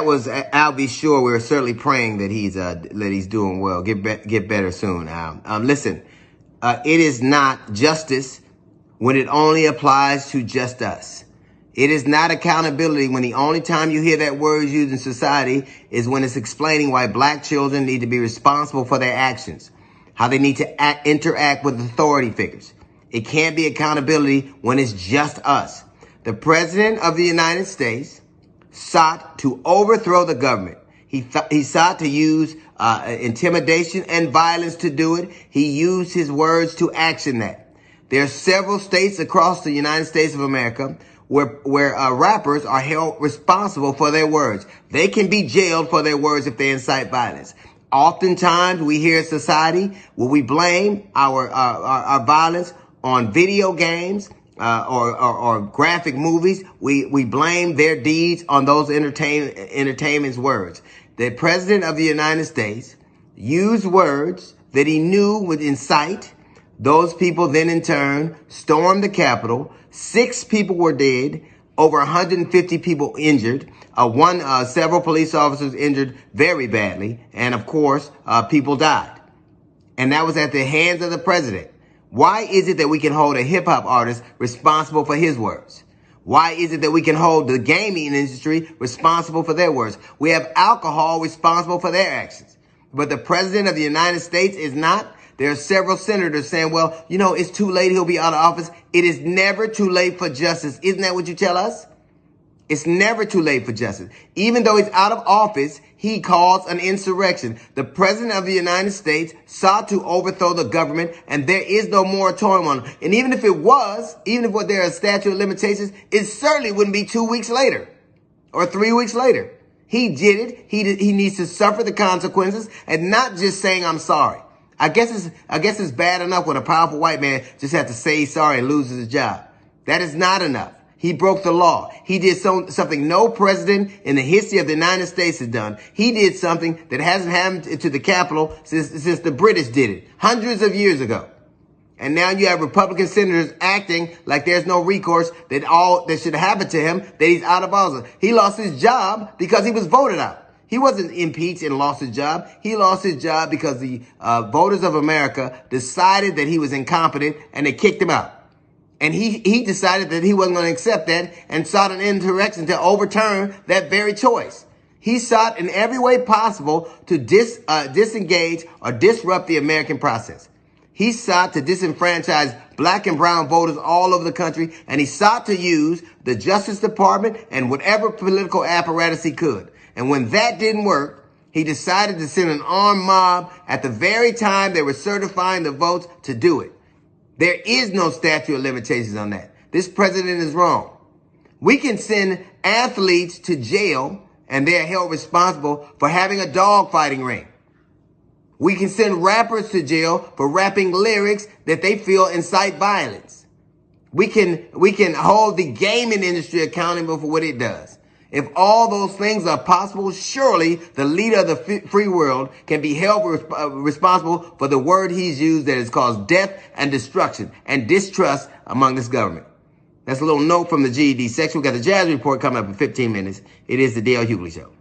that was, I'll be sure we're certainly praying that he's doing well. Get better soon. Listen, it is not justice when it only applies to just us. It is not accountability when the only time you hear that word used in society is when it's explaining why black children need to be responsible for their actions, how they need to interact with authority figures. It can't be accountability when it's just us. The President of the United States sought to overthrow the government. He sought to use intimidation and violence to do it. He used his words to action that. There are several states across the United States of America where rappers are held responsible for their words. They can be jailed for their words if they incite violence. Oftentimes we hear in society where we blame our violence on video games or graphic movies. We blame their deeds on those entertainment's words. The President of the United States used words that he knew would incite. Those people then in turn stormed the Capitol. 6 people were dead, over 150 people injured. Several police officers injured very badly. And of course, people died. And that was at the hands of the president. Why is it that we can hold a hip hop artist responsible for his words? Why is it that we can hold the gaming industry responsible for their words? We have alcohol responsible for their actions. But the President of the United States is not. There are several senators saying, well, it's too late. He'll be out of office. It is never too late for justice. Isn't that what you tell us? It's never too late for justice. Even though he's out of office, he caused an insurrection. The President of the United States sought to overthrow the government, and there is no moratorium on it. And even if there are statute of limitations, it certainly wouldn't be 2 weeks later or 3 weeks later. He did it. He needs to suffer the consequences and not just saying, I'm sorry. I guess it's bad enough when a powerful white man just has to say he's sorry and loses his job. That is not enough. He broke the law. He did something no president in the history of the United States has done. He did something that hasn't happened to the Capitol since the British did it hundreds of years ago. And now you have Republican senators acting like there's no recourse, that should happen to him, that he's out of office. He lost his job because he was voted out. He wasn't impeached and lost his job. He lost his job because the voters of America decided that he was incompetent and they kicked him out. And he decided that he wasn't going to accept that and sought an insurrection to overturn that very choice. He sought in every way possible to disengage or disrupt the American process. He sought to disenfranchise black and brown voters all over the country, and he sought to use the Justice Department and whatever political apparatus he could. And when that didn't work, he decided to send an armed mob at the very time they were certifying the votes to do it. There is no statute of limitations on that. This president is wrong. We can send athletes to jail and they're held responsible for having a dogfighting ring. We can send rappers to jail for rapping lyrics that they feel incite violence. We can hold the gaming industry accountable for what it does. If all those things are possible, surely the leader of the free world can be held responsible for the word he's used that has caused death and destruction and distrust among this government. That's a little note from the GED section. We got the Jazz Report coming up in 15 minutes. It is the Dale Hughley Show.